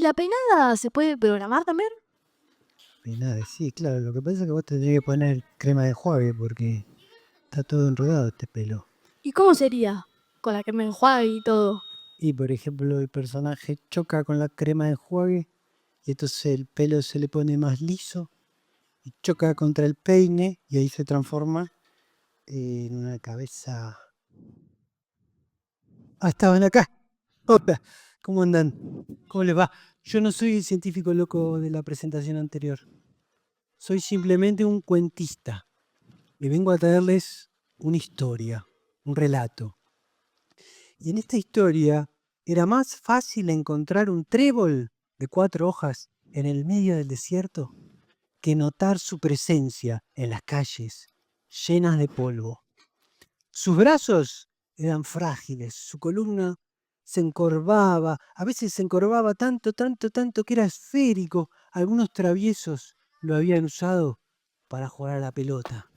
la peinada se puede programar también? Peinada, sí, claro. Lo que pasa es que vos tendrías que poner crema de enjuague porque está todo enredado este pelo. ¿Y cómo sería? Con la que me enjuague y todo. Y por ejemplo, el personaje choca con la crema de enjuague y entonces el pelo se le pone más liso y choca contra el peine y ahí se transforma en una cabeza. Ah, estaban acá. Hola, ¿cómo andan? ¿Cómo les va? Yo no soy el científico loco de la presentación anterior. Soy simplemente un cuentista y vengo a traerles una historia, un relato. Y en esta historia era más fácil encontrar un trébol de 4 hojas en el medio del desierto que notar su presencia en las calles llenas de polvo. Sus brazos eran frágiles, su columna se encorvaba, a veces se encorvaba tanto, tanto, tanto que era esférico. Algunos traviesos lo habían usado para jugar a la pelota.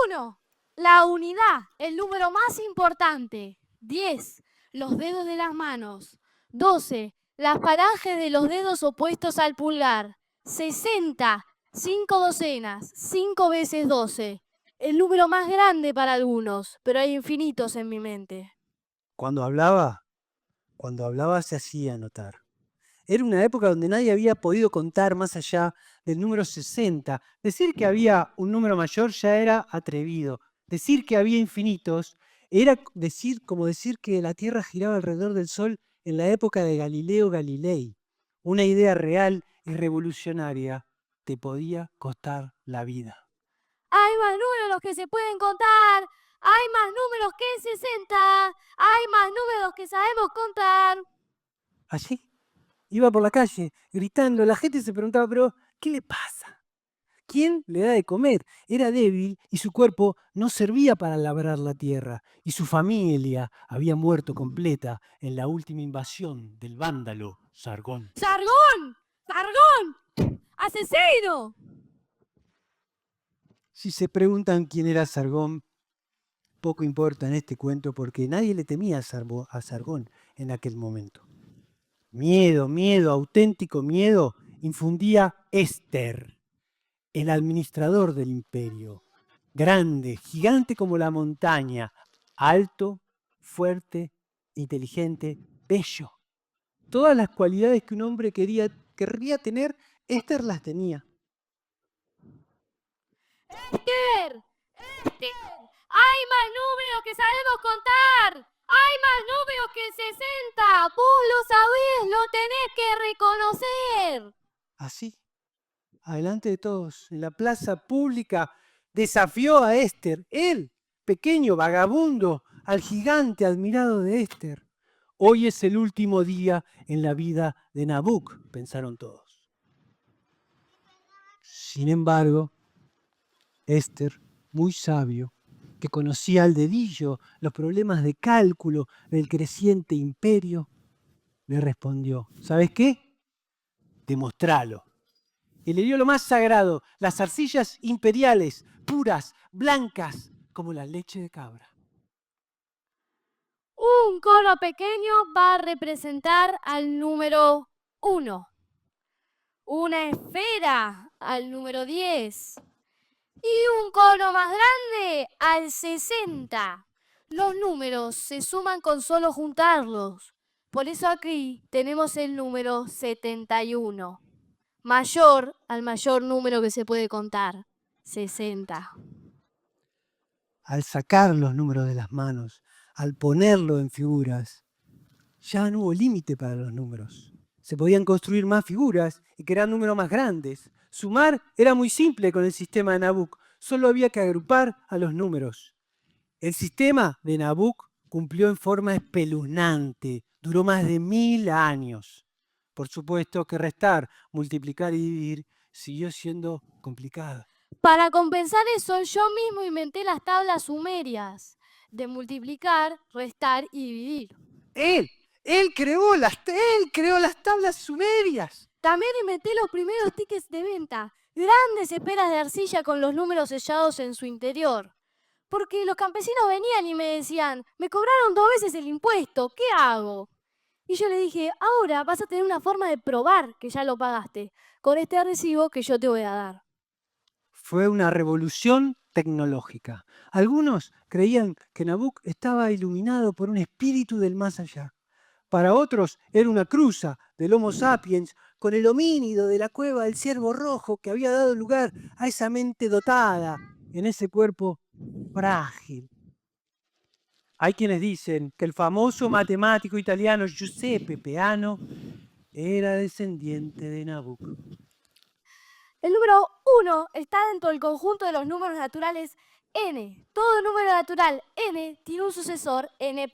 1. La unidad, el número más importante. 10. Los dedos de las manos. 12. Las falanges de los dedos opuestos al pulgar. 60. 5 docenas. 5 veces 12. El número más grande para algunos, pero hay infinitos en mi mente. Cuando hablaba se hacía notar. Era una época donde nadie había podido contar más allá del número 60. Decir que había un número mayor ya era atrevido. Decir que había infinitos era como decir que la Tierra giraba alrededor del Sol en la época de Galileo Galilei. Una idea real y revolucionaria te podía costar la vida. Hay más números que se pueden contar. Hay más números que 60. Hay más números que sabemos contar. Allí iba por la calle gritando, la gente se preguntaba, pero ¿qué le pasa? ¿Quién le da de comer? Era débil y su cuerpo no servía para labrar la tierra, y su familia había muerto completa en la última invasión del vándalo Sargón. ¡Sargón! ¡Sargón! ¡Asesino! Si se preguntan quién era Sargón, poco importa en este cuento porque nadie le temía a Sargón en aquel momento. Miedo, miedo, auténtico miedo, infundía Éster, el administrador del imperio. Grande, gigante como la montaña, alto, fuerte, inteligente, bello. Todas las cualidades que un hombre querría tener, Éster las tenía. ¡Éster! ¡Éster! ¡Hay más números que sabemos contar! ¡Hay más números que 60! ¡Vos lo sabés! ¡Lo tenés que reconocer! Así, adelante de todos, en la plaza pública, desafió a Éster, él, pequeño vagabundo, al gigante admirado de Éster. Hoy es el último día en la vida de Nabuc, pensaron todos. Sin embargo, Éster, muy sabio, que conocía al dedillo los problemas de cálculo del creciente imperio, le respondió, ¿sabes qué? Demostralo. Y le dio lo más sagrado, las arcillas imperiales, puras, blancas, como la leche de cabra. Un cono pequeño va a representar al número 1. Una esfera al número 10. Y un cono más grande al 60. Los números se suman con solo juntarlos. Por eso aquí tenemos el número 71. Mayor al mayor número que se puede contar. 60. Al sacar los números de las manos, al ponerlo en figuras, ya no hubo límite para los números. Se podían construir más figuras y crear números más grandes. Sumar era muy simple con el sistema de Nabuc, solo había que agrupar a los números. El sistema de Nabuc cumplió en forma espeluznante, duró más de 1000 años. Por supuesto que restar, multiplicar y dividir siguió siendo complicado. Para compensar eso, yo mismo inventé las tablas sumerias de multiplicar, restar y dividir. Él creó las tablas sumerias. También inventé los primeros tickets de venta, grandes esferas de arcilla con los números sellados en su interior. Porque los campesinos venían y me decían, me cobraron 2 veces el impuesto, ¿qué hago? Y yo le dije, ahora vas a tener una forma de probar que ya lo pagaste con este recibo que yo te voy a dar. Fue una revolución tecnológica. Algunos creían que Nabucco estaba iluminado por un espíritu del más allá. Para otros era una cruza del Homo sapiens con el homínido de la cueva del ciervo rojo que había dado lugar a esa mente dotada en ese cuerpo frágil. Hay quienes dicen que el famoso matemático italiano Giuseppe Peano era descendiente de Nabucco. El número 1 está dentro del conjunto de los números naturales n. Todo número natural n tiene un sucesor n'.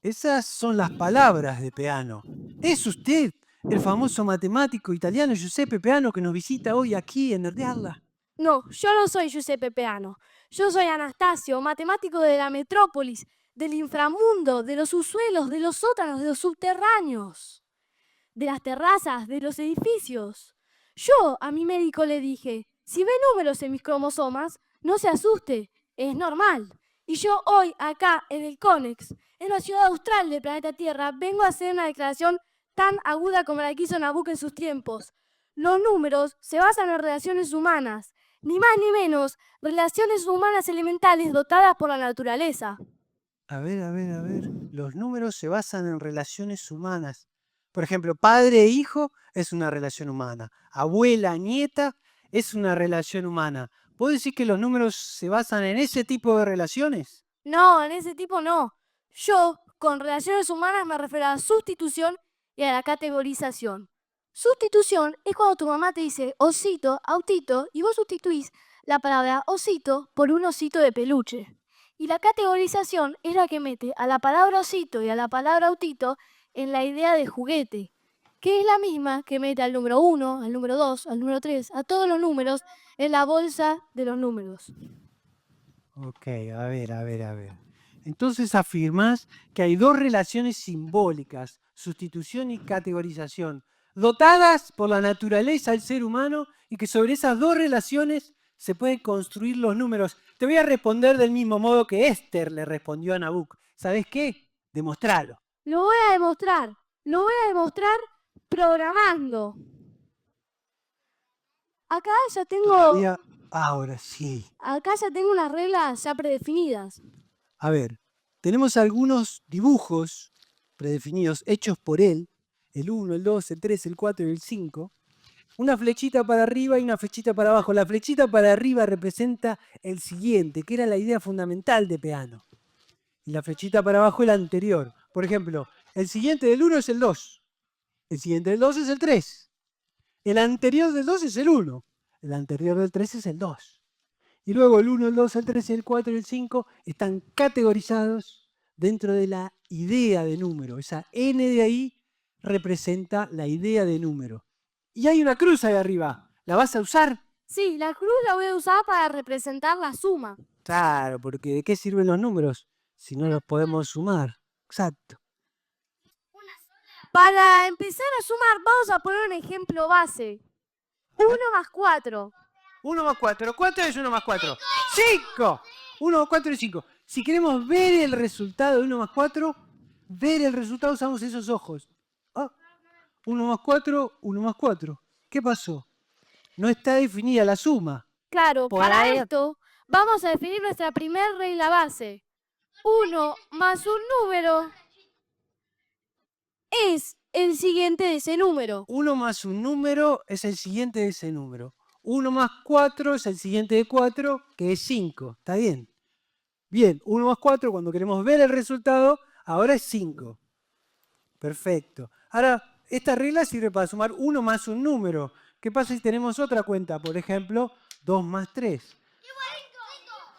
Esas son las palabras de Peano. ¿Es usted el famoso matemático italiano Giuseppe Peano que nos visita hoy aquí en Nerdearla? No, yo no soy Giuseppe Peano. Yo soy Anastasio, matemático de la metrópolis, del inframundo, de los subsuelos, de los sótanos, de los subterráneos, de las terrazas, de los edificios. Yo a mi médico le dije, si ve números en mis cromosomas, no se asuste, es normal. Y yo hoy, acá, en el CONEX, en la ciudad austral del planeta Tierra, vengo a hacer una declaración tan aguda como la que hizo Nabucco en sus tiempos. Los números se basan en relaciones humanas, ni más ni menos, relaciones humanas elementales dotadas por la naturaleza. A ver. Los números se basan en relaciones humanas. Por ejemplo, padre e hijo es una relación humana. Abuela, nieta es una relación humana. ¿Puedo decir que los números se basan en ese tipo de relaciones? No, en ese tipo no. Yo, con relaciones humanas, me refiero a la sustitución y a la categorización. Sustitución es cuando tu mamá te dice osito, autito, y vos sustituís la palabra osito por un osito de peluche. Y la categorización es la que mete a la palabra osito y a la palabra autito en la idea de juguete, que es la misma que mete al número 1, al número 2, al número 3, a todos los números en la bolsa de los números. Ok, a ver. Entonces afirmás que hay dos relaciones simbólicas, sustitución y categorización, dotadas por la naturaleza del ser humano y que sobre esas dos relaciones se pueden construir los números. Te voy a responder del mismo modo que Esther le respondió a Nabucco. ¿Sabes qué? Demostralo. Lo voy a demostrar programando. Acá ya tengo, Ahora sí. acá ya tengo unas reglas ya predefinidas. A ver, tenemos algunos dibujos predefinidos hechos por él, el 1, el 2, el 3, el 4 y el 5. Una flechita para arriba y una flechita para abajo. La flechita para arriba representa el siguiente, que era la idea fundamental de Peano. Y la flechita para abajo el anterior. Por ejemplo, el siguiente del 1 es el 2. El siguiente del 2 es el 3. El anterior del 2 es el 1. El anterior del 3 es el 2. Y luego el 1, el 2, el 3, el 4 y el 5 están categorizados dentro de la idea de número. Esa n de ahí representa la idea de número. Y hay una cruz ahí arriba. ¿La vas a usar? Sí, la cruz la voy a usar para representar la suma. Claro, porque ¿de qué sirven los números si no los podemos sumar? Exacto. Para empezar a sumar, vamos a poner un ejemplo base. 1 más 4. 1 más 4. ¿Cuánto es 1 más 4? 5. 1 más 4 es 5. Si queremos ver el resultado de 1 más 4, ver el resultado usamos esos ojos. 1 más 4, 1 más 4. ¿Qué pasó? No está definida la suma. Claro, Por para ahí- esto vamos a definir nuestra primera regla base. 1 más un número es el siguiente de ese número. 1 más un número es el siguiente de ese número. 1 más 4 es el siguiente de 4, que es 5. ¿Está bien? Bien, 1 más 4, cuando queremos ver el resultado, ahora es 5. Perfecto. Ahora, esta regla sirve para sumar 1 más un número. ¿Qué pasa si tenemos otra cuenta? Por ejemplo, 2 más 3.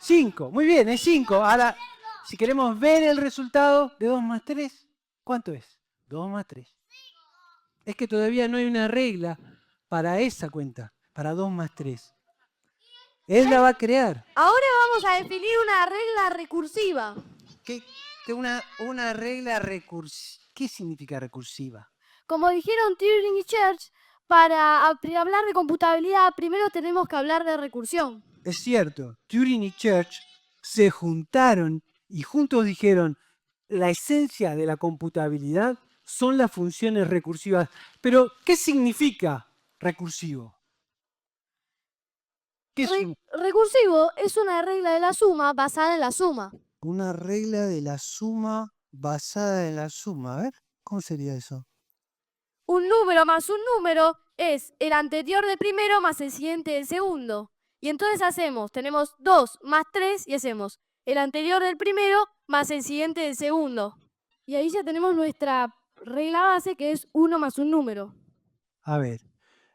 5. Muy bien, es 5. Ahora, si queremos ver el resultado de 2 más 3, ¿cuánto es? 2 más 3. Es que todavía no hay una regla para esa cuenta, para 2 más 3. Él la va a crear. Ahora vamos a definir una regla recursiva. Una regla recursiva. ¿Qué significa recursiva? Como dijeron Turing y Church, para hablar de computabilidad primero tenemos que hablar de recursión. Es cierto, Turing y Church se juntaron y juntos dijeron, la esencia de la computabilidad son las funciones recursivas. Pero, ¿qué significa recursivo? ¿Qué es Recursivo es una regla de la suma basada en la suma. una regla de la suma basada en la suma? A ver, ¿cómo sería eso? Un número más un número es el anterior del primero más el siguiente del segundo. Y entonces tenemos 2 más 3 y hacemos el anterior del primero más el siguiente del segundo. Y ahí ya tenemos nuestra regla base, que es 1 más un número. A ver,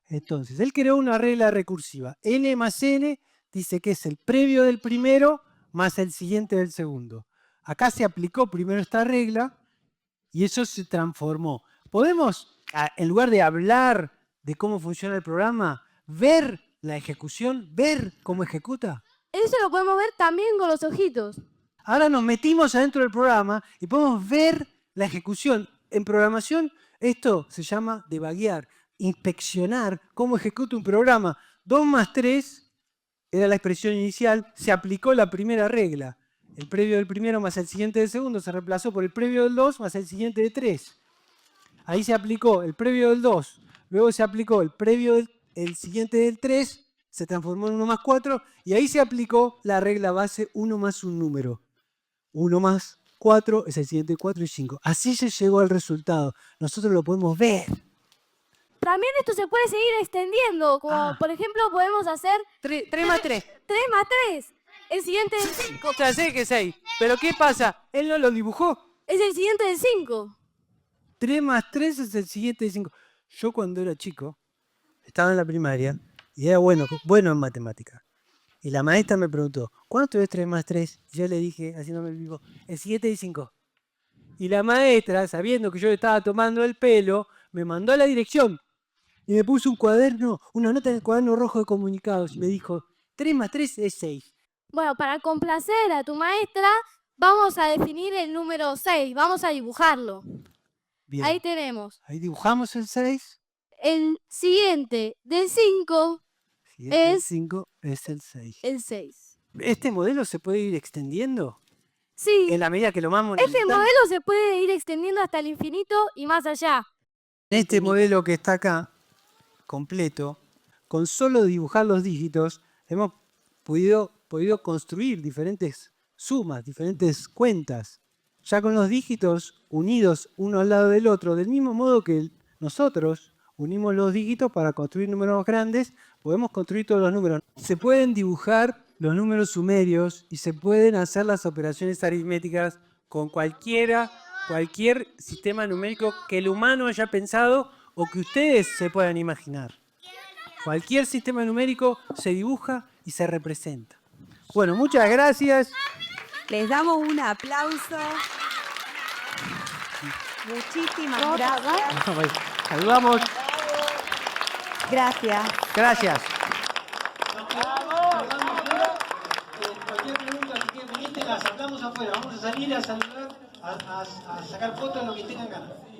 entonces, él creó una regla recursiva. N más N dice que es el previo del primero más el siguiente del segundo. Acá se aplicó primero esta regla y eso se transformó. Podemos, en lugar de hablar de cómo funciona el programa, ver la ejecución, ver cómo ejecuta. Eso lo podemos ver también con los ojitos. Ahora nos metimos adentro del programa y podemos ver la ejecución. En programación esto se llama debuguear, inspeccionar cómo ejecuta un programa. 2 más 3 era la expresión inicial, se aplicó la primera regla. El previo del primero más el siguiente del segundo se reemplazó por el previo del 2 más el siguiente de 3. Ahí se aplicó el previo del 2, luego se aplicó el el siguiente del 3, se transformó en 1 más 4 y ahí se aplicó la regla base 1 más un número. 1 más 4 es el siguiente 4 y 5. Así se llegó al resultado. Nosotros lo podemos ver. También esto se puede seguir extendiendo, como por ejemplo podemos hacer 3 más 3. 3 más 3. El siguiente del 5 Ya sé que es 6. Pero ¿qué pasa? Él no lo dibujó. es el siguiente del 5. 3 más 3 es el siguiente de 5. Yo cuando era chico, estaba en la primaria y era bueno en matemática. Y la maestra me preguntó, ¿cuánto es 3 más 3? Y yo le dije, haciéndome el vivo, el siguiente de 5. Y la maestra, sabiendo que yo le estaba tomando el pelo, me mandó a la dirección y me puso un cuaderno, una nota en el cuaderno rojo de comunicados y me dijo, 3 más 3 es 6. Bueno, para complacer a tu maestra, vamos a definir el número 6. Vamos a dibujarlo. Bien. Ahí tenemos. Ahí dibujamos el 6. El siguiente del 5 El 5 es el 6. el 6. ¿Este modelo se puede ir extendiendo? Sí, En la medida que lo vamos este necesitando. modelo se puede ir extendiendo hasta el infinito y más allá. Este modelo que está acá, completo, con solo dibujar los dígitos, hemos podido construir diferentes sumas, diferentes cuentas. Ya con los dígitos unidos uno al lado del otro, del mismo modo que nosotros unimos los dígitos para construir números grandes, podemos construir todos los números. Se pueden dibujar los números sumerios y se pueden hacer las operaciones aritméticas con cualquier sistema numérico que el humano haya pensado o que ustedes se puedan imaginar. Cualquier sistema numérico se dibuja y se representa. Bueno, muchas gracias. Les damos un aplauso. Muchísimas gracias. Saludamos. Gracias. Gracias. Cualquier pregunta que quede pendiente la sacamos afuera. Vamos a salir a saludar, a sacar fotos de lo que tengan ganas.